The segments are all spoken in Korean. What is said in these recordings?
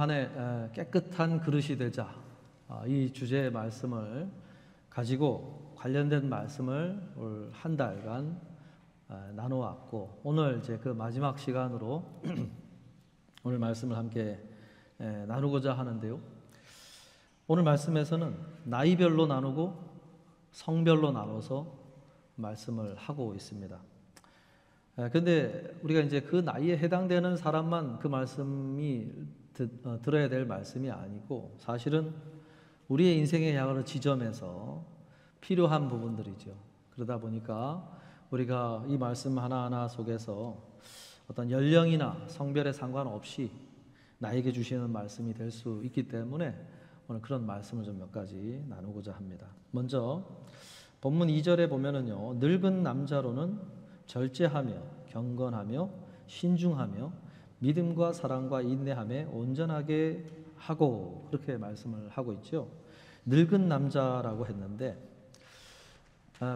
한 해 깨끗한 그릇이 되자, 이 주제의 말씀을 가지고 관련된 말씀을 올 한 달간 나누어왔고, 오늘 이제 그 마지막 시간으로 오늘 말씀을 함께 나누고자 하는데요. 오늘 말씀에서는 나이별로 나누고 성별로 나눠서 말씀을 하고 있습니다. 그런데 우리가 이제 그 나이에 해당되는 사람만 그 말씀이 들어야 될 말씀이 아니고, 사실은 우리의 인생의 여러 지점에서 필요한 부분들이죠. 그러다 보니까 우리가 이 말씀 하나하나 속에서 어떤 연령이나 성별에 상관없이 나에게 주시는 말씀이 될 수 있기 때문에 오늘 그런 말씀을 좀 몇 가지 나누고자 합니다. 먼저 본문 2절에 보면은요, 늙은 남자로는 절제하며 경건하며 신중하며 믿음과 사랑과 인내함에 온전하게 하고, 그렇게 말씀을 하고 있죠. 늙은 남자라고 했는데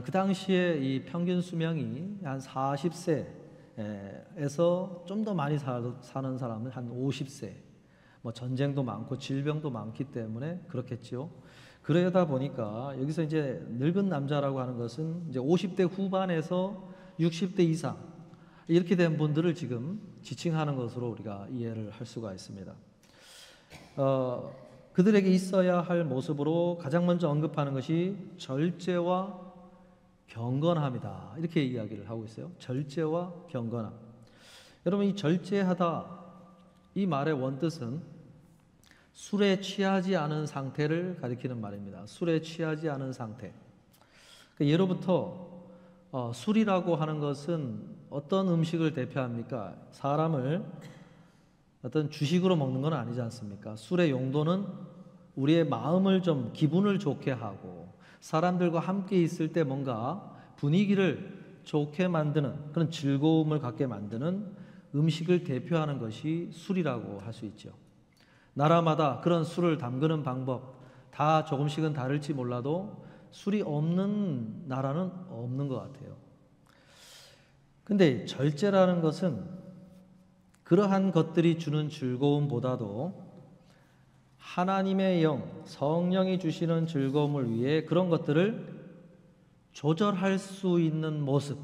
그 당시에 이 평균 수명이 한 40세에서 좀 더 많이 사는 사람은 한 50세, 뭐 전쟁도 많고 질병도 많기 때문에 그렇겠죠. 그러다 보니까 여기서 이제 늙은 남자라고 하는 것은 이제 50대 후반에서 60대 이상 이렇게 된 분들을 지금 지칭하는 것으로 우리가 이해를 할 수가 있습니다. 그들에게 있어야 할 모습으로 가장 먼저 언급하는 것이 절제와 경건함이다, 이렇게 이야기를 하고 있어요. 절제와 경건함. 여러분, 이 절제하다, 이 말의 원뜻은 술에 취하지 않은 상태를 가리키는 말입니다. 술에 취하지 않은 상태. 예로부터 술이라고 하는 것은 어떤 음식을 대표합니까? 사람을 어떤 주식으로 먹는 건 아니지 않습니까? 술의 용도는 우리의 마음을 좀 기분을 좋게 하고 사람들과 함께 있을 때 뭔가 분위기를 좋게 만드는, 그런 즐거움을 갖게 만드는 음식을 대표하는 것이 술이라고 할 수 있죠. 나라마다 그런 술을 담그는 방법 다 조금씩은 다를지 몰라도 술이 없는 나라는 없는 것 같아요. 근데 절제라는 것은 그러한 것들이 주는 즐거움보다도 하나님의 영, 성령이 주시는 즐거움을 위해 그런 것들을 조절할 수 있는 모습,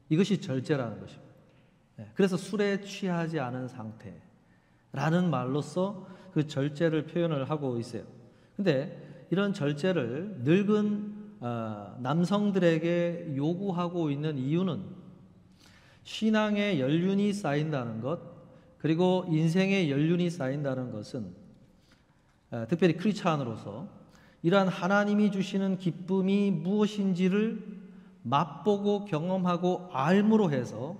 이것이 절제라는 것입니다. 그래서 술에 취하지 않은 상태라는 말로써 그 절제를 표현을 하고 있어요. 근데 이런 절제를 늙은 남성들에게 요구하고 있는 이유는 신앙의 연륜이 쌓인다는 것, 그리고 인생의 연륜이 쌓인다는 것은 특별히 크리스찬으로서 이러한 하나님이 주시는 기쁨이 무엇인지를 맛보고 경험하고 알므로 해서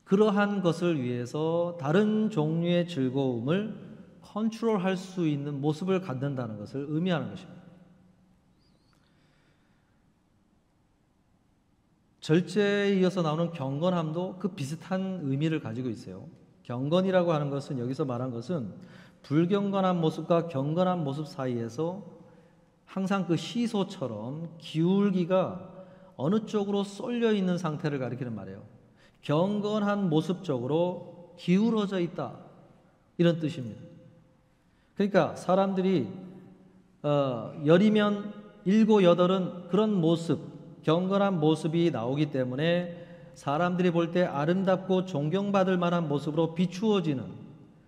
그러한 것을 위해서 다른 종류의 즐거움을 컨트롤할 수 있는 모습을 갖는다는 것을 의미하는 것입니다. 절제에 이어서 나오는 경건함도 그 비슷한 의미를 가지고 있어요. 경건이라고 하는 것은, 여기서 말한 것은 불경건한 모습과 경건한 모습 사이에서 항상 그 시소처럼 기울기가 어느 쪽으로 쏠려 있는 상태를 가리키는 말이에요. 경건한 모습 쪽으로 기울어져 있다, 이런 뜻입니다. 그러니까 사람들이 열이면 일곱 여덟은 그런 모습, 경건한 모습이 나오기 때문에 사람들이 볼 때 아름답고 존경받을 만한 모습으로 비추어지는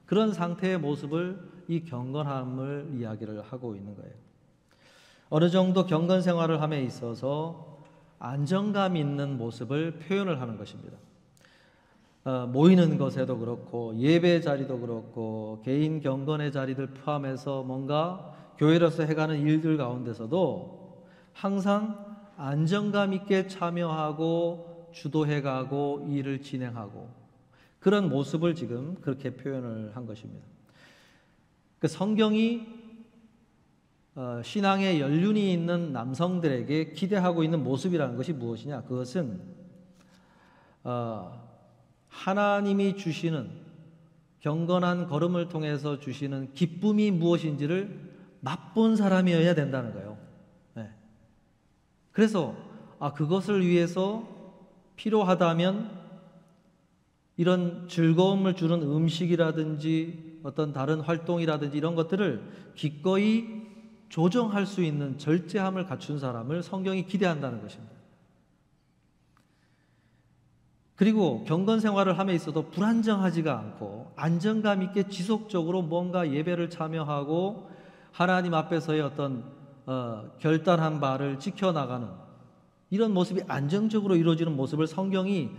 그런 상태의 모습을, 이 경건함을 이야기를 하고 있는 거예요. 어느 정도 경건 생활을 함에 있어서 안정감 있는 모습을 표현을 하는 것입니다. 모이는 것에도 그렇고 예배 자리도 그렇고 개인 경건의 자리들 포함해서 뭔가 교회로서 해가는 일들 가운데서도 항상 안정감 있게 참여하고 주도해가고 일을 진행하고, 그런 모습을 지금 그렇게 표현을 한 것입니다. 그 성경이 신앙의 연륜이 있는 남성들에게 기대하고 있는 모습이라는 것이 무엇이냐? 그것은 하나님이 주시는 경건한 걸음을 통해서 주시는 기쁨이 무엇인지를 맛본 사람이어야 된다는 거예요. 그래서 그것을 위해서 필요하다면 이런 즐거움을 주는 음식이라든지 어떤 다른 활동이라든지 이런 것들을 기꺼이 조정할 수 있는 절제함을 갖춘 사람을 성경이 기대한다는 것입니다. 그리고 경건 생활을 함에 있어도 불안정하지가 않고 안정감 있게 지속적으로 뭔가 예배를 참여하고 하나님 앞에서의 어떤 결단한 바를 지켜나가는 이런 모습이 안정적으로 이루어지는 모습을 성경이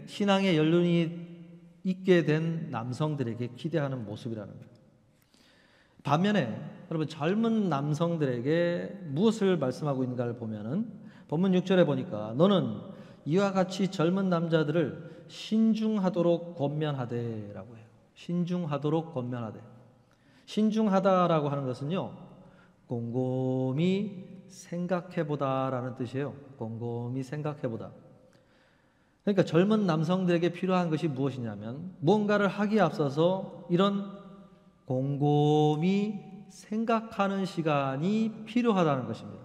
신앙의 연륜이 있게 된 남성들에게 기대하는 모습이라는 거예요. 반면에 여러분 젊은 남성들에게 무엇을 말씀하고 있는가를 보면은 본문 6절에 보니까 너는 이와 같이 젊은 남자들을 신중하도록 권면하되라고 해요. 신중하도록 권면하되. 신중하다라고 하는 것은요, 곰곰이 생각해보다라는 뜻이에요. 곰곰이 생각해보다. 그러니까 젊은 남성들에게 필요한 것이 무엇이냐면 뭔가를 하기에 앞서서 이런 곰곰이 생각하는 시간이 필요하다는 것입니다.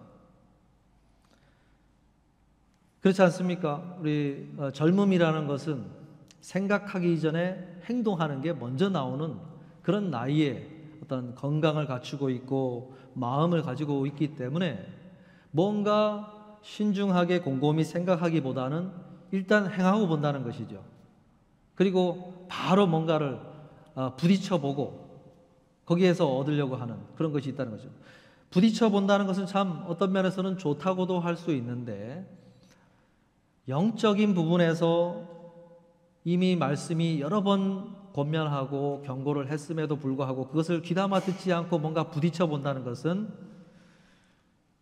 그렇지 않습니까? 우리 젊음이라는 것은 생각하기 이전에 행동하는 게 먼저 나오는 그런 나이에 어떤 건강을 갖추고 있고 마음을 가지고 있기 때문에 뭔가 신중하게 곰곰이 생각하기보다는 일단 행하고 본다는 것이죠. 그리고 바로 뭔가를 부딪혀보고 거기에서 얻으려고 하는 그런 것이 있다는 거죠. 부딪혀 본다는 것은 참 어떤 면에서는 좋다고도 할 수 있는데 영적인 부분에서 이미 말씀이 여러 번 권면하고 경고를 했음에도 불구하고 그것을 귀담아 듣지 않고 뭔가 부딪혀 본다는 것은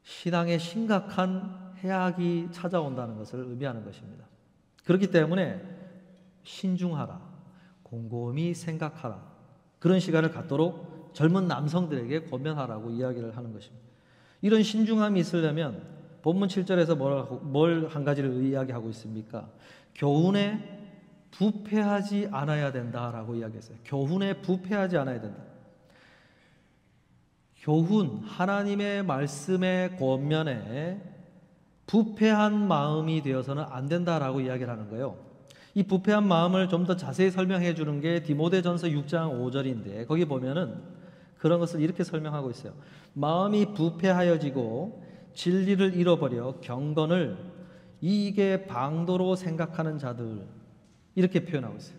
신앙에 심각한 해악이 찾아온다는 것을 의미하는 것입니다. 그렇기 때문에 신중하라, 곰곰이 생각하라, 그런 시간을 갖도록 젊은 남성들에게 권면하라고 이야기를 하는 것입니다. 이런 신중함이 있으려면 본문 7절에서 뭘 한 가지를 이야기하고 있습니까? 교훈에 부패하지 않아야 된다라고 이야기했어요. 교훈에 부패하지 않아야 된다. 교훈, 하나님의 말씀의 권면에 부패한 마음이 되어서는 안 된다라고 이야기를 하는 거예요. 이 부패한 마음을 좀 더 자세히 설명해 주는 게 디모데전서 6장 5절인데 거기 보면은 그런 것을 이렇게 설명하고 있어요. 마음이 부패하여지고 진리를 잃어버려 경건을 이익의 방도로 생각하는 자들, 이렇게 표현하고 있어요.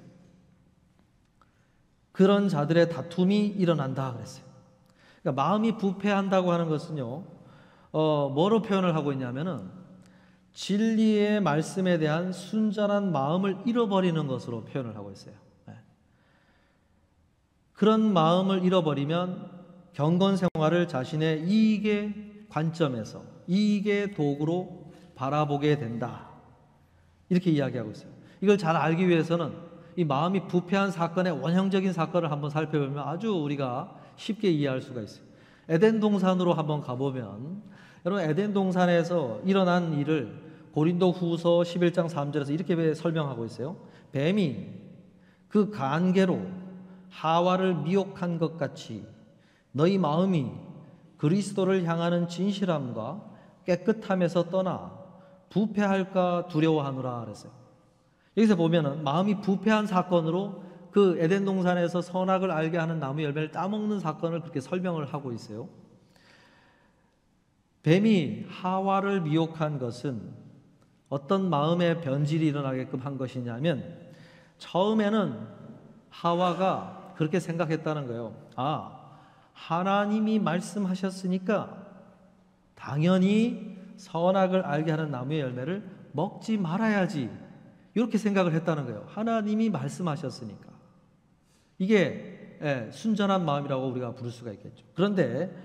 그런 자들의 다툼이 일어난다 그랬어요. 그러니까 마음이 부패한다고 하는 것은요, 뭐로 표현을 하고 있냐면은 진리의 말씀에 대한 순전한 마음을 잃어버리는 것으로 표현을 하고 있어요. 그런 마음을 잃어버리면 경건 생활을 자신의 이익의 관점에서 이익의 도구로 바라보게 된다. 이렇게 이야기하고 있어요. 이걸 잘 알기 위해서는 이 마음이 부패한 사건의 원형적인 사건을 한번 살펴보면 아주 우리가 쉽게 이해할 수가 있어요. 에덴 동산으로 한번 가보면 여러분 에덴 동산에서 일어난 일을 고린도 후서 11장 3절에서 이렇게 설명하고 있어요. 뱀이 그 간계로 하와를 미혹한 것 같이 너희 마음이 그리스도를 향하는 진실함과 깨끗함에서 떠나 부패할까 두려워하노라 그랬어요. 여기서 보면은 마음이 부패한 사건으로 그 에덴 동산에서 선악을 알게 하는 나무 열매를 따먹는 사건을 그렇게 설명을 하고 있어요. 뱀이 하와를 미혹한 것은 어떤 마음의 변질이 일어나게끔 한 것이냐면 처음에는 하와가 그렇게 생각했다는 거예요. 하나님이 말씀하셨으니까 당연히 선악을 알게 하는 나무의 열매를 먹지 말아야지, 이렇게 생각을 했다는 거예요. 하나님이 말씀하셨으니까. 이게 순전한 마음이라고 우리가 부를 수가 있겠죠. 그런데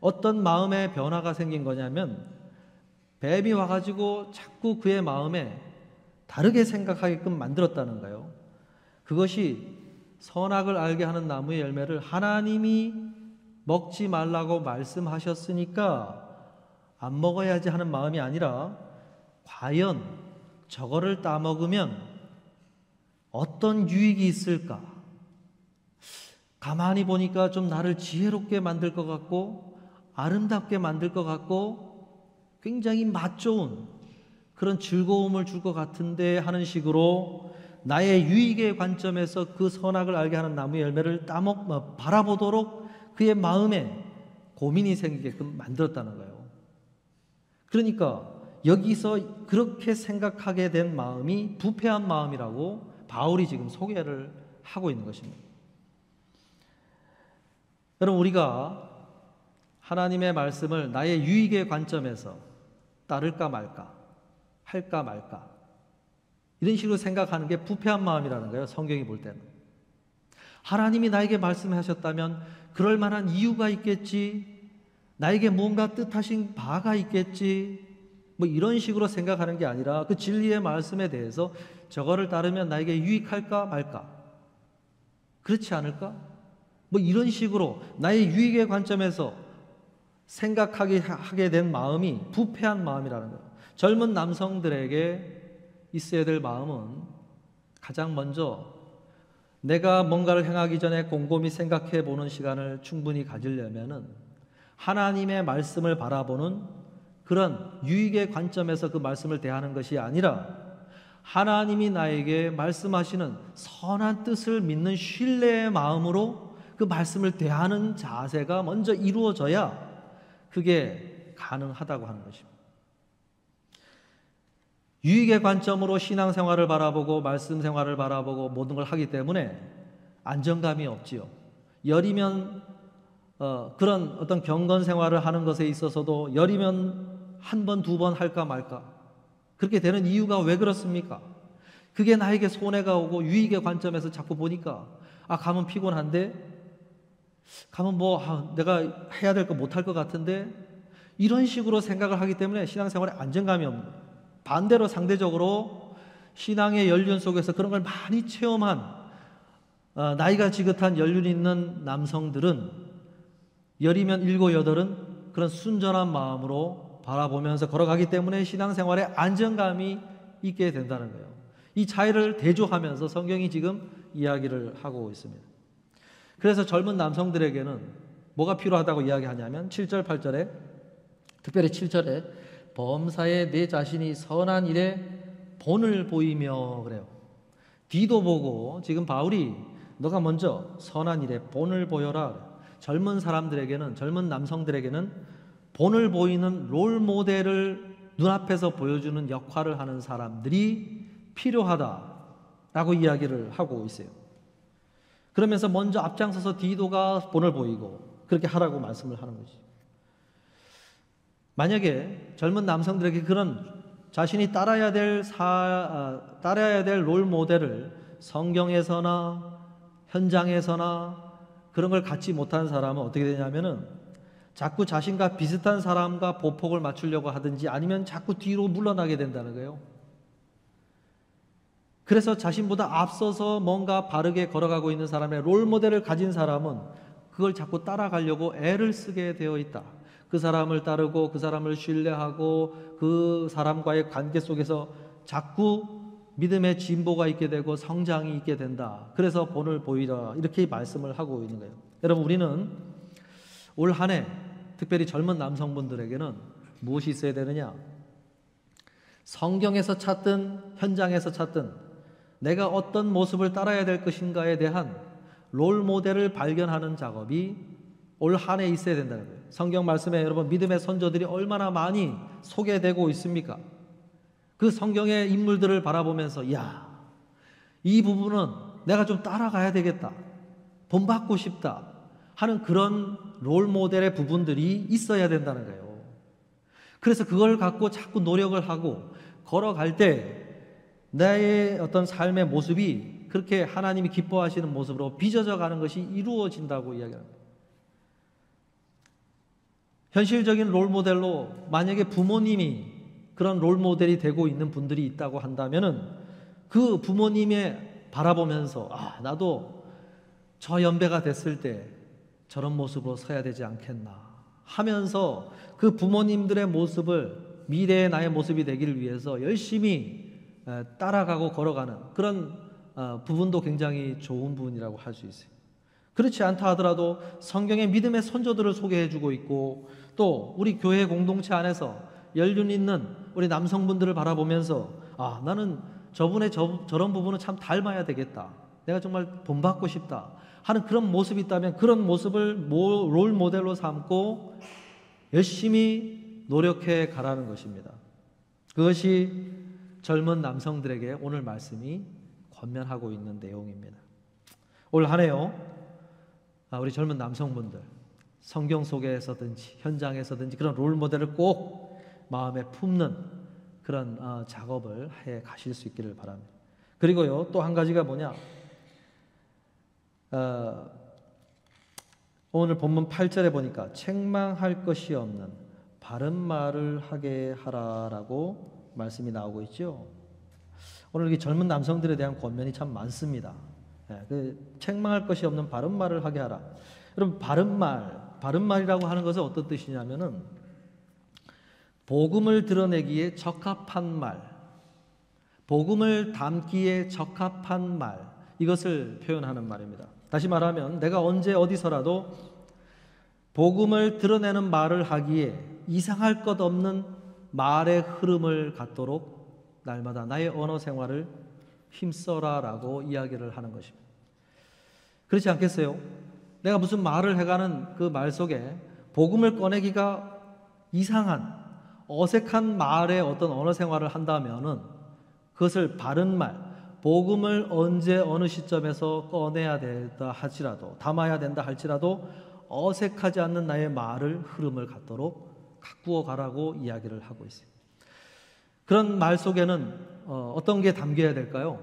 어떤 마음의 변화가 생긴 거냐면 뱀이 와가지고 자꾸 그의 마음에 다르게 생각하게끔 만들었다는 거예요. 그것이 선악을 알게 하는 나무의 열매를 하나님이 먹지 말라고 말씀하셨으니까 안 먹어야지 하는 마음이 아니라 과연 저거를 따먹으면 어떤 유익이 있을까? 가만히 보니까 좀 나를 지혜롭게 만들 것 같고 아름답게 만들 것 같고 굉장히 맛 좋은 그런 즐거움을 줄 것 같은데 하는 식으로 나의 유익의 관점에서 그 선악을 알게 하는 나무의 열매를 바라보도록 그의 마음에 고민이 생기게끔 만들었다는 거예요. 그러니까 여기서 그렇게 생각하게 된 마음이 부패한 마음이라고 바울이 지금 소개를 하고 있는 것입니다. 여러분, 우리가 하나님의 말씀을 나의 유익의 관점에서 따를까 말까, 할까 말까, 이런 식으로 생각하는 게 부패한 마음이라는 거예요. 성경이 볼 때는. 하나님이 나에게 말씀하셨다면 그럴 만한 이유가 있겠지, 나에게 무언가 뜻하신 바가 있겠지, 뭐 이런 식으로 생각하는 게 아니라 그 진리의 말씀에 대해서 저거를 따르면 나에게 유익할까 말까, 그렇지 않을까, 뭐 이런 식으로 나의 유익의 관점에서 생각하게 된 마음이 부패한 마음이라는 거예요. 젊은 남성들에게 있어야 될 마음은 가장 먼저 내가 뭔가를 행하기 전에 곰곰이 생각해 보는 시간을 충분히 가지려면은 하나님의 말씀을 바라보는 그런 유익의 관점에서 그 말씀을 대하는 것이 아니라 하나님이 나에게 말씀하시는 선한 뜻을 믿는 신뢰의 마음으로 그 말씀을 대하는 자세가 먼저 이루어져야 그게 가능하다고 하는 것입니다. 유익의 관점으로 신앙생활을 바라보고 말씀 생활을 바라보고 모든 걸 하기 때문에 안정감이 없지요. 열이면 그런 어떤 경건 생활을 하는 것에 있어서도 열이면 한 번, 두 번 할까 말까, 그렇게 되는 이유가 왜 그렇습니까? 그게 나에게 손해가 오고 유익의 관점에서 자꾸 보니까 가면 피곤한데, 가면 내가 해야 될 거 못할 것 같은데, 이런 식으로 생각을 하기 때문에 신앙생활에 안정감이 없는 거예요. 반대로 상대적으로 신앙의 연륜 속에서 그런 걸 많이 체험한 나이가 지긋한 연륜이 있는 남성들은 열이면 7, 8은 그런 순전한 마음으로 바라보면서 걸어가기 때문에 신앙생활에 안정감이 있게 된다는 거예요. 이 차이를 대조하면서 성경이 지금 이야기를 하고 있습니다. 그래서 젊은 남성들에게는 뭐가 필요하다고 이야기하냐면 7절, 8절에, 특별히 7절에 범사에 내 자신이 선한 일에 본을 보이며, 그래요. 뒤도 보고 지금 바울이 너가 먼저 선한 일에 본을 보여라. 젊은 사람들에게는, 젊은 남성들에게는 본을 보이는 롤 모델을 눈앞에서 보여주는 역할을 하는 사람들이 필요하다라고 이야기를 하고 있어요. 그러면서 먼저 앞장서서 디도가 본을 보이고 그렇게 하라고 말씀을 하는 거죠. 만약에 젊은 남성들에게 그런 자신이 따라야 될 롤 모델을 성경에서나 현장에서나 그런 걸 갖지 못한 사람은 어떻게 되냐면은 자꾸 자신과 비슷한 사람과 보폭을 맞추려고 하든지 아니면 자꾸 뒤로 물러나게 된다는 거예요. 그래서 자신보다 앞서서 뭔가 바르게 걸어가고 있는 사람의 롤 모델을 가진 사람은 그걸 자꾸 따라가려고 애를 쓰게 되어 있다. 그 사람을 따르고 그 사람을 신뢰하고 그 사람과의 관계 속에서 자꾸 믿음의 진보가 있게 되고 성장이 있게 된다. 그래서 본을 보이라, 이렇게 말씀을 하고 있는 거예요. 여러분, 우리는 올 한 해 특별히 젊은 남성분들에게는 무엇이 있어야 되느냐? 성경에서 찾든 현장에서 찾든 내가 어떤 모습을 따라야 될 것인가에 대한 롤 모델을 발견하는 작업이 올 한 해 있어야 된다는 거예요. 성경 말씀에 여러분 믿음의 선조들이 얼마나 많이 소개되고 있습니까? 그 성경의 인물들을 바라보면서 이 부분은 내가 좀 따라가야 되겠다, 본받고 싶다 하는 그런 롤 모델의 부분들이 있어야 된다는 거예요. 그래서 그걸 갖고 자꾸 노력을 하고 걸어갈 때 나의 어떤 삶의 모습이 그렇게 하나님이 기뻐하시는 모습으로 빚어져 가는 것이 이루어진다고 이야기합니다. 현실적인 롤 모델로 만약에 부모님이 그런 롤 모델이 되고 있는 분들이 있다고 한다면은 그 부모님의 바라보면서 나도 저 연배가 됐을 때 저런 모습으로 서야 되지 않겠나 하면서 그 부모님들의 모습을 미래의 나의 모습이 되기를 위해서 열심히 따라가고 걸어가는 그런 부분도 굉장히 좋은 부분이라고 할 수 있어요. 그렇지 않다 하더라도 성경의 믿음의 선조들을 소개해주고 있고 또 우리 교회 공동체 안에서 연륜 있는 우리 남성분들을 바라보면서 나는 저런 부분은 참 닮아야 되겠다. 내가 정말 본받고 싶다 하는 그런 모습이 있다면 그런 모습을 롤 모델로 삼고 열심히 노력해 가라는 것입니다. 그것이 젊은 남성들에게 오늘 말씀이 권면하고 있는 내용입니다. 올 한 해요, 우리 젊은 남성분들 성경 속에서든지 현장에서든지 그런 롤 모델을 꼭 마음에 품는 그런 작업을 해 가실 수 있기를 바랍니다. 그리고요, 또 한 가지가 뭐냐, 오늘 본문 8절에 보니까 책망할 것이 없는 바른 말을 하게 하라라고 말씀이 나오고 있죠. 오늘 이 젊은 남성들에 대한 권면이 참 많습니다. 책망할 것이 없는 바른 말을 하게 하라. 여러분, 바른 말이라고 하는 것은 어떤 뜻이냐면은 복음을 드러내기에 적합한 말, 복음을 담기에 적합한 말, 이것을 표현하는 말입니다. 다시 말하면 내가 언제 어디서라도 복음을 드러내는 말을 하기에 이상할 것 없는 말의 흐름을 갖도록 날마다 나의 언어 생활을 힘써라라고 이야기를 하는 것입니다. 그렇지 않겠어요? 내가 무슨 말을 해가는 그 말 속에 복음을 꺼내기가 이상한 어색한 말의 어떤 언어 생활을 한다면은 그것을 바른 말, 복음을 언제 어느 시점에서 꺼내야 된다 할지라도, 담아야 된다 할지라도 어색하지 않는 나의 말을 흐름을 갖도록 가꾸어 가라고 이야기를 하고 있어요. 그런 말 속에는 어떤 게 담겨야 될까요?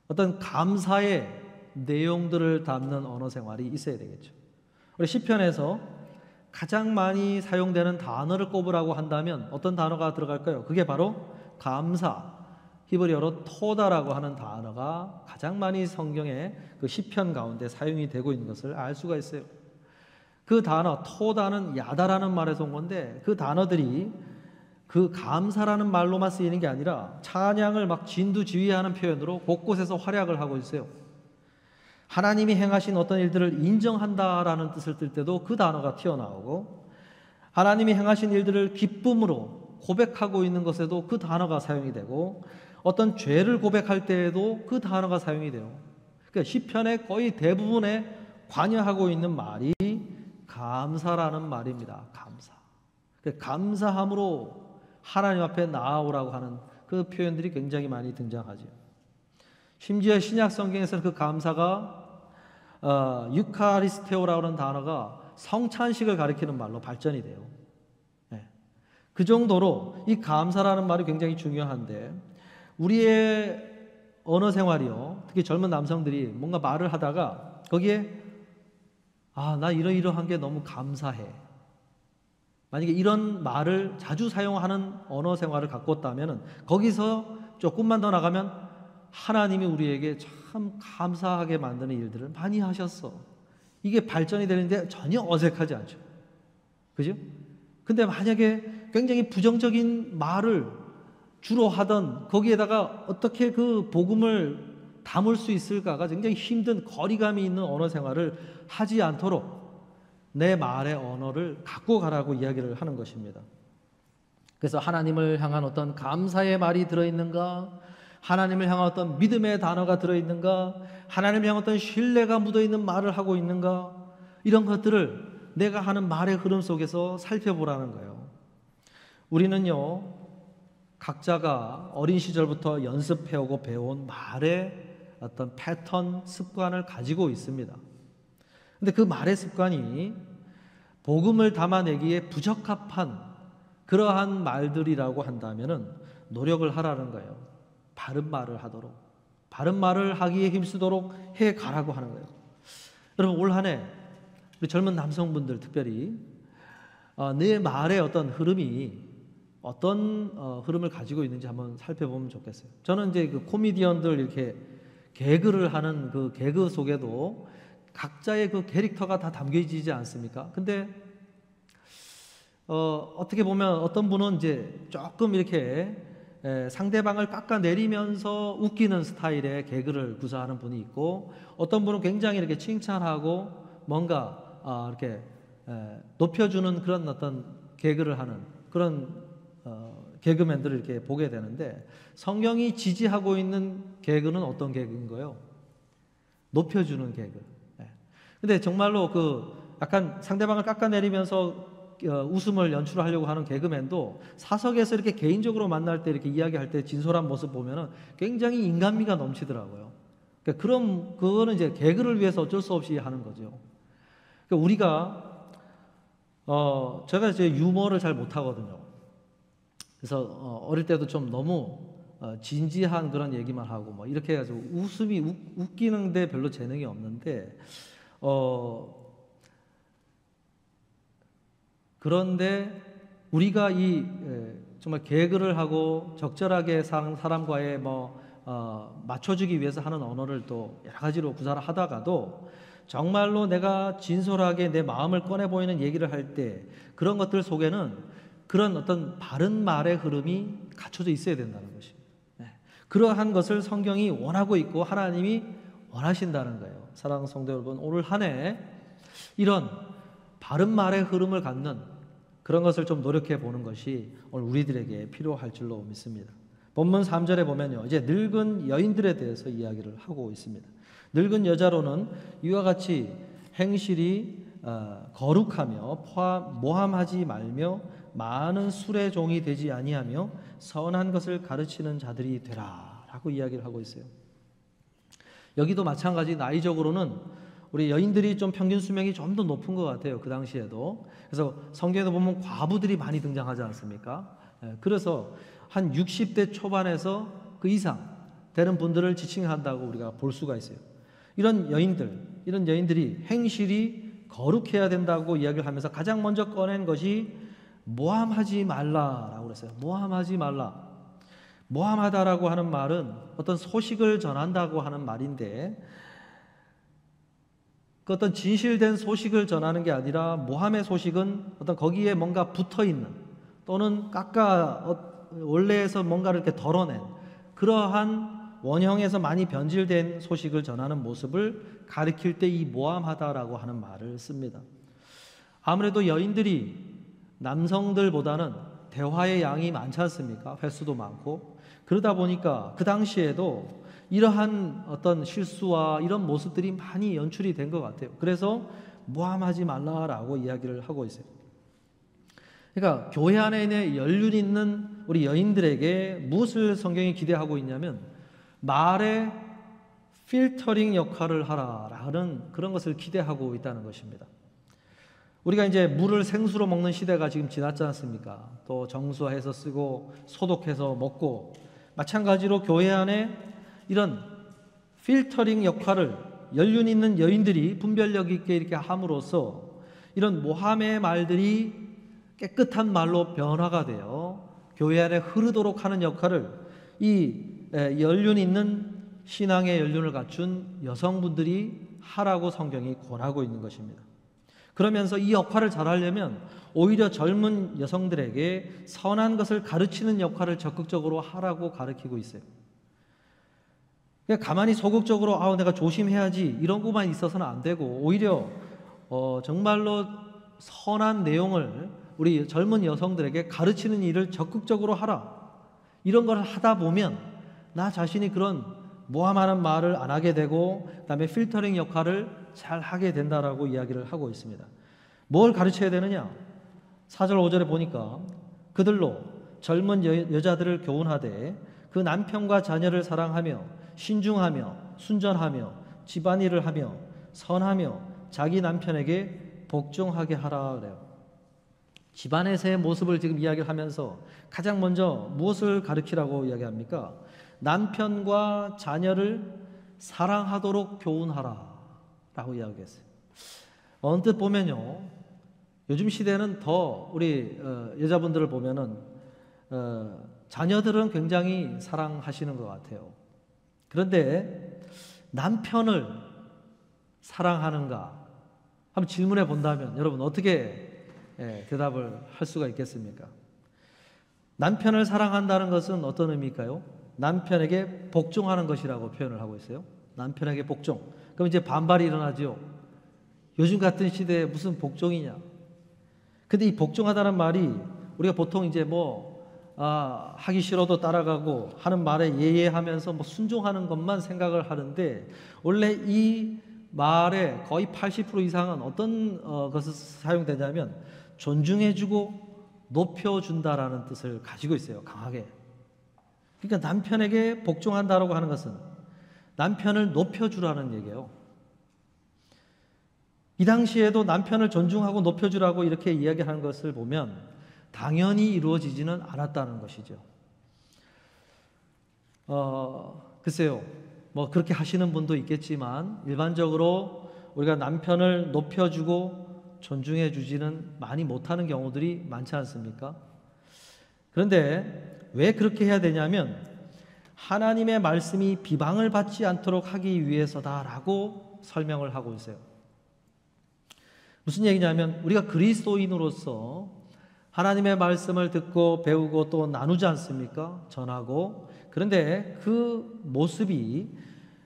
어떤 감사의 내용들을 담는 언어 생활이 있어야 되겠죠. 우리 시편에서 가장 많이 사용되는 단어를 꼽으라고 한다면 어떤 단어가 들어갈까요? 그게 바로 감사, 히브리어로 토다라고 하는 단어가 가장 많이 성경의 그 시편 가운데 사용이 되고 있는 것을 알 수가 있어요. 그 단어 토다는 야다라는 말에서 온 건데, 그 단어들이 그 감사라는 말로만 쓰이는 게 아니라 찬양을 막 진두지휘하는 표현으로 곳곳에서 활약을 하고 있어요. 하나님이 행하신 어떤 일들을 인정한다라는 뜻을 뜰 때도 그 단어가 튀어나오고, 하나님이 행하신 일들을 기쁨으로 고백하고 있는 것에도 그 단어가 사용이 되고, 어떤 죄를 고백할 때에도 그 단어가 사용이 돼요. 그러니까 시편의 거의 대부분에 관여하고 있는 말이 감사라는 말입니다. 감사. 그러니까 감사함으로 하나님 앞에 나아오라고 하는 그 표현들이 굉장히 많이 등장하죠. 심지어 신약 성경에서는 그 감사가 유카리스테오라고 하는 단어가 성찬식을 가리키는 말로 발전이 돼요. 그 정도로 이 감사라는 말이 굉장히 중요한데, 우리의 언어 생활이요, 특히 젊은 남성들이 뭔가 말을 하다가 거기에 나 이러이러한 게 너무 감사해, 만약에 이런 말을 자주 사용하는 언어 생활을 갖고 있다면 거기서 조금만 더 나가면 하나님이 우리에게 참 감사하게 만드는 일들을 많이 하셨어, 이게 발전이 되는데 전혀 어색하지 않죠. 그죠? 근데 만약에 굉장히 부정적인 말을 주로 하던 거기에다가 어떻게 그 복음을 담을 수 있을까가 굉장히 힘든, 거리감이 있는 언어 생활을 하지 않도록 내 말의 언어를 갖고 가라고 이야기를 하는 것입니다. 그래서 하나님을 향한 어떤 감사의 말이 들어있는가, 하나님을 향한 어떤 믿음의 단어가 들어있는가, 하나님을 향한 어떤 신뢰가 묻어있는 말을 하고 있는가, 이런 것들을 내가 하는 말의 흐름 속에서 살펴보라는 거예요. 우리는요, 각자가 어린 시절부터 연습해오고 배워온 말의 어떤 패턴, 습관을 가지고 있습니다. 근데 그 말의 습관이 복음을 담아내기에 부적합한 그러한 말들이라고 한다면은 노력을 하라는 거예요. 바른 말을 하도록, 바른 말을 하기에 힘쓰도록 해 가라고 하는 거예요. 여러분, 올 한 해 우리 젊은 남성분들 특별히 내 말의 어떤 흐름이 어떤 흐름을 가지고 있는지 한번 살펴보면 좋겠어요. 저는 이제 그 코미디언들 이렇게 개그를 하는 그 개그 속에도 각자의 그 캐릭터가 다 담겨지지 않습니까? 근데 어떻게 보면 어떤 분은 이제 조금 이렇게 상대방을 깎아내리면서 웃기는 스타일의 개그를 구사하는 분이 있고, 어떤 분은 굉장히 이렇게 칭찬하고 뭔가 이렇게 높여주는 그런 어떤 개그를 하는 그런 개그맨들을 이렇게 보게 되는데 성경이 지지하고 있는 개그는 어떤 개그인 거예요? 높여주는 개그. 근데 정말로 그 약간 상대방을 깎아내리면서 웃음을 연출하려고 하는 개그맨도 사석에서 이렇게 개인적으로 만날 때 이렇게 이야기할 때 진솔한 모습 보면은 굉장히 인간미가 넘치더라고요. 그러니까 그거는 이제 개그를 위해서 어쩔 수 없이 하는 거죠. 그러니까 우리가 제가 이제 유머를 잘 못하거든요. 그래서 어릴 때도 좀 너무 진지한 그런 얘기만 하고 뭐 이렇게 해가지고 웃기는데 별로 재능이 없는데 그런데 우리가 정말 개그를 하고 적절하게 사람과의 맞춰주기 위해서 하는 언어를 또 여러 가지로 구사를 하다가도 정말로 내가 진솔하게 내 마음을 꺼내 보이는 얘기를 할 때 그런 것들 속에는 그런 어떤 바른 말의 흐름이 갖춰져 있어야 된다는 것입니다. 그러한 것을 성경이 원하고 있고 하나님이 원하신다는 거예요. 사랑하는 성도 여러분, 오늘 한 해 이런 바른 말의 흐름을 갖는 그런 것을 좀 노력해 보는 것이 오늘 우리들에게 필요할 줄로 믿습니다. 본문 3절에 보면요, 이제 늙은 여인들에 대해서 이야기를 하고 있습니다. 늙은 여자로는 이와 같이 행실이 거룩하며 모함하지 말며 많은 술의 종이 되지 아니하며 선한 것을 가르치는 자들이 되라 라고 이야기를 하고 있어요. 여기도 마찬가지 나이적으로는 우리 여인들이 좀 평균 수명이 좀 더 높은 것 같아요. 그 당시에도. 그래서 성경에도 보면 과부들이 많이 등장하지 않습니까? 그래서 한 60대 초반에서 그 이상 되는 분들을 지칭한다고 우리가 볼 수가 있어요. 이런 여인들이 행실이 거룩해야 된다고 이야기를 하면서 가장 먼저 꺼낸 것이 모함하지 말라라고 그랬어요. 모함하지 말라. 모함하다라고 하는 말은 어떤 소식을 전한다고 하는 말인데 그 어떤 진실된 소식을 전하는 게 아니라 모함의 소식은 어떤 거기에 뭔가 붙어있는 또는 원래에서 뭔가를 이렇게 덜어낸 그러한 원형에서 많이 변질된 소식을 전하는 모습을 가리킬 때 이 모함하다라고 하는 말을 씁니다. 아무래도 여인들이 남성들보다는 대화의 양이 많지 않습니까? 횟수도 많고 그러다 보니까 그 당시에도 이러한 어떤 실수와 이런 모습들이 많이 연출이 된 것 같아요. 그래서 모함하지 말라라고 이야기를 하고 있어요. 그러니까 교회 안에 연륜 있는 우리 여인들에게 무엇을 성경이 기대하고 있냐면 말의 필터링 역할을 하라라는 그런 것을 기대하고 있다는 것입니다. 우리가 이제 물을 생수로 먹는 시대가 지금 지났지 않습니까? 또 정수해서 쓰고 소독해서 먹고 마찬가지로 교회 안에 이런 필터링 역할을 연륜 있는 여인들이 분별력 있게 이렇게 함으로써 이런 모함의 말들이 깨끗한 말로 변화가 되어 교회 안에 흐르도록 하는 역할을 이 연륜 있는 신앙의 연륜을 갖춘 여성분들이 하라고 성경이 권하고 있는 것입니다. 그러면서 이 역할을 잘하려면 오히려 젊은 여성들에게 선한 것을 가르치는 역할을 적극적으로 하라고 가르치고 있어요. 그냥 가만히 소극적으로 내가 조심해야지 이런 것만 있어서는 안 되고 오히려 정말로 선한 내용을 우리 젊은 여성들에게 가르치는 일을 적극적으로 하라. 이런 걸 하다 보면 나 자신이 그런 모함하는 말을 안 하게 되고 그다음에 필터링 역할을 잘 하게 된다라고 이야기를 하고 있습니다. 뭘 가르쳐야 되느냐? 4절 5절에 보니까 그들로 젊은 여자들을 교훈하되 그 남편과 자녀를 사랑하며 신중하며 순전하며 집안일을 하며 선하며 자기 남편에게 복종하게 하라 그래요. 집안에서의 모습을 지금 이야기를 하면서 가장 먼저 무엇을 가르치라고 이야기합니까? 남편과 자녀를 사랑하도록 교훈하라 라고 이야기했어요. 언뜻 보면요, 요즘 시대는 더 우리 여자분들을 보면은 자녀들은 굉장히 사랑하시는 것 같아요. 그런데 남편을 사랑하는가 한번 질문해 본다면 여러분 어떻게 대답을 할 수가 있겠습니까? 남편을 사랑한다는 것은 어떤 의미일까요? 남편에게 복종하는 것이라고 표현을 하고 있어요. 남편에게 복종. 그럼 이제 반발이 일어나죠. 요즘 같은 시대에 무슨 복종이냐? 근데 이 복종하다는 말이 우리가 보통 이제 하기 싫어도 따라가고 하는 말에 예예하면서 뭐 순종하는 것만 생각을 하는데 원래 이 말의 거의 80% 이상은 어떤 것을 사용되냐면 존중해주고 높여준다라는 뜻을 가지고 있어요. 강하게. 그러니까 남편에게 복종한다라고 하는 것은 남편을 높여주라는 얘기예요. 이 당시에도 남편을 존중하고 높여주라고 이렇게 이야기하는 것을 보면 당연히 이루어지지는 않았다는 것이죠. 글쎄요, 뭐 그렇게 하시는 분도 있겠지만 일반적으로 우리가 남편을 높여주고 존중해 주지는 많이 못하는 경우들이 많지 않습니까? 그런데 왜 그렇게 해야 되냐면 하나님의 말씀이 비방을 받지 않도록 하기 위해서다라고 설명을 하고 있어요. 무슨 얘기냐면 우리가 그리스도인으로서 하나님의 말씀을 듣고 배우고 또 나누지 않습니까? 전하고. 그런데 그 모습이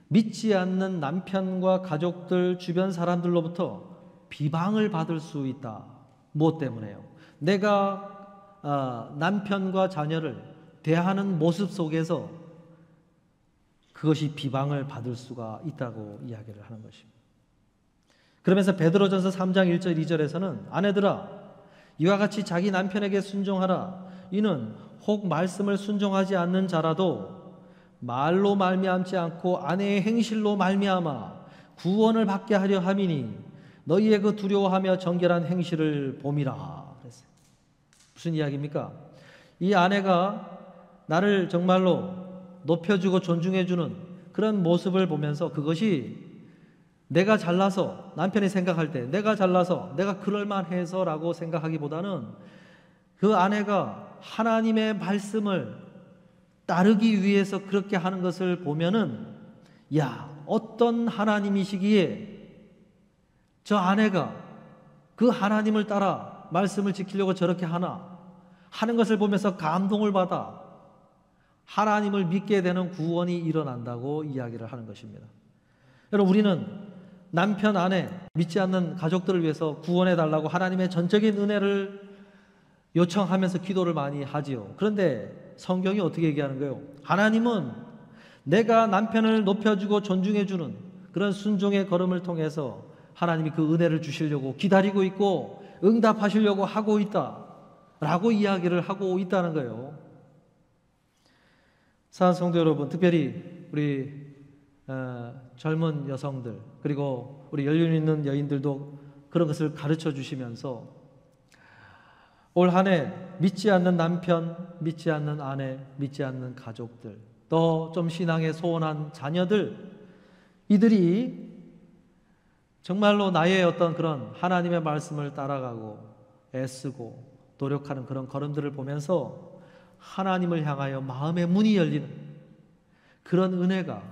믿지 않는 남편과 가족들, 주변 사람들로부터 비방을 받을 수 있다. 무엇 때문에요? 내가 남편과 자녀를 대하는 모습 속에서 그것이 비방을 받을 수가 있다고 이야기를 하는 것입니다. 그러면서 베드로전서 3장 1절 2절에서는 아내들아 이와 같이 자기 남편에게 순종하라. 이는 혹 말씀을 순종하지 않는 자라도 말로 말미암지 않고 아내의 행실로 말미암아 구원을 받게 하려 함이니 너희의 그 두려워하며 정결한 행실을 봄이라. 그랬어요. 무슨 이야기입니까? 이 아내가 나를 정말로 높여주고 존중해주는 그런 모습을 보면서 그것이 내가 잘나서 남편이 생각할 때 내가 잘나서 내가 그럴만해서 라고 생각하기보다는 그 아내가 하나님의 말씀을 따르기 위해서 그렇게 하는 것을 보면은 야, 어떤 하나님이시기에 저 아내가 그 하나님을 따라 말씀을 지키려고 저렇게 하나 하는 것을 보면서 감동을 받아 하나님을 믿게 되는 구원이 일어난다고 이야기를 하는 것입니다. 여러분, 우리는 남편, 아내, 믿지 않는 가족들을 위해서 구원해 달라고 하나님의 전적인 은혜를 요청하면서 기도를 많이 하지요. 그런데 성경이 어떻게 얘기하는 거예요? 하나님은 내가 남편을 높여주고 존중해주는 그런 순종의 걸음을 통해서 하나님이 그 은혜를 주시려고 기다리고 있고 응답하시려고 하고 있다 라고 이야기를 하고 있다는 거예요. 사랑하는 성도 여러분, 특별히 우리 젊은 여성들 그리고 우리 연륜 있는 여인들도 그런 것을 가르쳐 주시면서 올 한 해 믿지 않는 남편, 믿지 않는 아내, 믿지 않는 가족들, 또 좀 신앙에 소원한 자녀들, 이들이 정말로 나의 어떤 그런 하나님의 말씀을 따라가고 애쓰고 노력하는 그런 걸음들을 보면서 하나님을 향하여 마음의 문이 열리는 그런 은혜가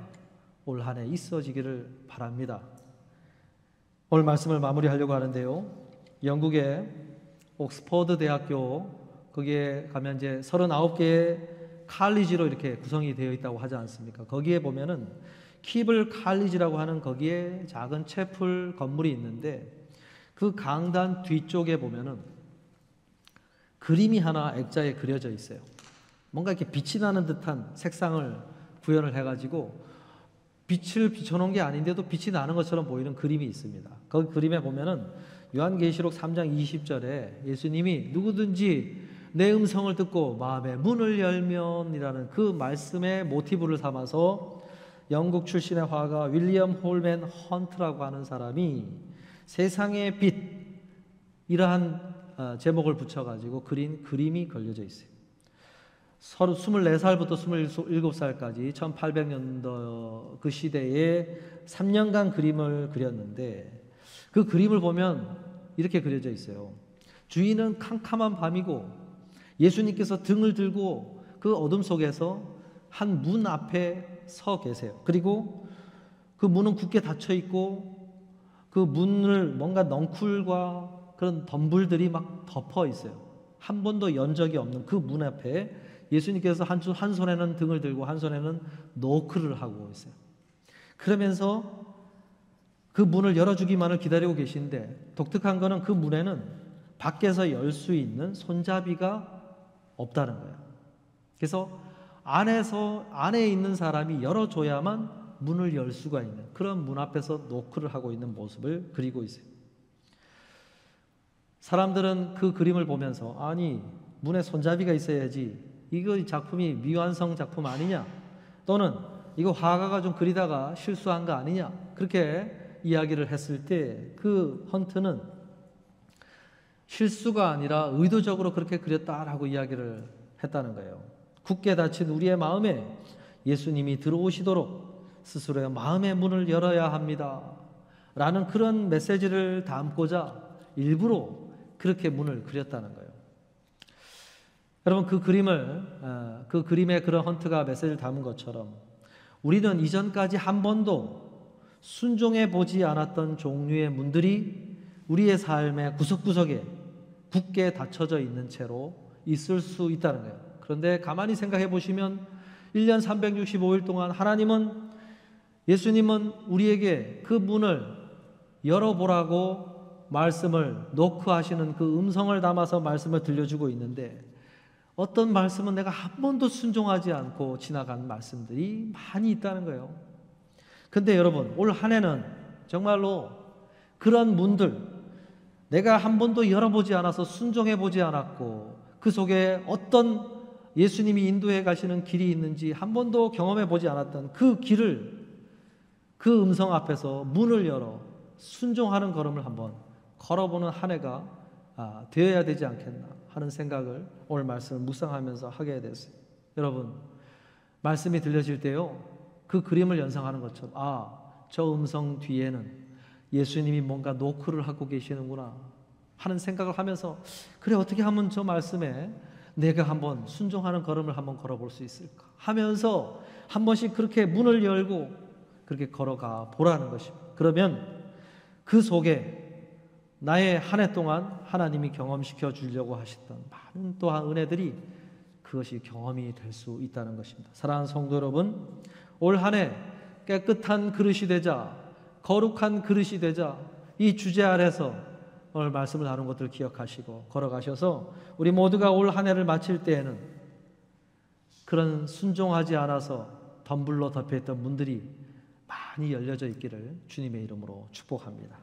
올 한 해 있어지기를 바랍니다. 오늘 말씀을 마무리하려고 하는데요. 영국의 옥스퍼드 대학교 거기에 가면 이제 39개의 칼리지로 이렇게 구성이 되어 있다고 하지 않습니까? 거기에 보면은 키블 칼리지라고 하는 거기에 작은 채플 건물이 있는데 그 강단 뒤쪽에 보면은 그림이 하나 액자에 그려져 있어요. 뭔가 이렇게 빛이 나는 듯한 색상을 구현을 해가지고 빛을 비춰놓은 게 아닌데도 빛이 나는 것처럼 보이는 그림이 있습니다. 그 그림에 보면은 요한계시록 3장 20절에 예수님이 누구든지 내 음성을 듣고 마음의 문을 열면이라는 그 말씀의 모티브를 삼아서 영국 출신의 화가 윌리엄 홀맨 헌트라고 하는 사람이 세상의 빛 이러한 제목을 붙여가지고 그린 그림이 걸려져 있어요. 24살부터 27살까지 1800년도 그 시대에 3년간 그림을 그렸는데 그 그림을 보면 이렇게 그려져 있어요. 주인은 캄캄한 밤이고 예수님께서 등을 들고 그 어둠 속에서 한 문 앞에 서 계세요. 그리고 그 문은 굳게 닫혀 있고 그 문을 뭔가 넝쿨과 그런 덤불들이 막 덮어 있어요. 한 번도 연 적이 없는 그 문 앞에 예수님께서 한 손에는 등을 들고 한 손에는 노크를 하고 있어요. 그러면서 그 문을 열어주기만을 기다리고 계신데 독특한 거는 그 문에는 밖에서 열 수 있는 손잡이가 없다는 거예요. 그래서 안에 있는 사람이 열어줘야만 문을 열 수가 있는 그런 문 앞에서 노크를 하고 있는 모습을 그리고 있어요. 사람들은 그 그림을 보면서 아니 문에 손잡이가 있어야지 이거 작품이 미완성 작품 아니냐, 또는 이거 화가가 좀 그리다가 실수한 거 아니냐, 그렇게 이야기를 했을 때 그 헌트는 실수가 아니라 의도적으로 그렇게 그렸다라고 이야기를 했다는 거예요. 굳게 닫힌 우리의 마음에 예수님이 들어오시도록 스스로의 마음의 문을 열어야 합니다 라는 그런 메시지를 담고자 일부러 그렇게 문을 그렸다는 거예요. 여러분, 그 그림에 그런 헌트가 메시지를 담은 것처럼 우리는 이전까지 한 번도 순종해 보지 않았던 종류의 문들이 우리의 삶의 구석구석에 굳게 닫혀져 있는 채로 있을 수 있다는 거예요. 그런데 가만히 생각해 보시면 1년 365일 동안 예수님은 우리에게 그 문을 열어보라고 말씀을 노크하시는 그 음성을 담아서 말씀을 들려주고 있는데, 어떤 말씀은 내가 한 번도 순종하지 않고 지나간 말씀들이 많이 있다는 거예요. 근데 여러분, 올 한 해는 정말로 그런 문들, 내가 한 번도 열어보지 않아서 순종해 보지 않았고 그 속에 어떤 예수님이 인도해 가시는 길이 있는지 한 번도 경험해 보지 않았던 그 길을, 그 음성 앞에서 문을 열어 순종하는 걸음을 한번 걸어보는 한 해가 되어야 되지 않겠나 하는 생각을 오늘 말씀을 묵상하면서 하게 됐어요. 여러분, 말씀이 들려질 때요, 그 그림을 연상하는 것처럼 저 음성 뒤에는 예수님이 뭔가 노크를 하고 계시는구나 하는 생각을 하면서, 그래, 어떻게 하면 저 말씀에 내가 한번 순종하는 걸음을 한번 걸어볼 수 있을까 하면서 한 번씩 그렇게 문을 열고 그렇게 걸어가 보라는 것입니다. 그러면 그 속에 나의 한 해 동안 하나님이 경험시켜 주려고 하셨던 많은 또한 은혜들이 그것이 경험이 될 수 있다는 것입니다. 사랑하는 성도 여러분, 올 한 해 깨끗한 그릇이 되자, 거룩한 그릇이 되자, 이 주제 아래서 오늘 말씀을 나눈 것들을 기억하시고 걸어가셔서 우리 모두가 올 한 해를 마칠 때에는 그런 순종하지 않아서 덤불로 덮여있던 문들이 많이 열려져 있기를 주님의 이름으로 축복합니다.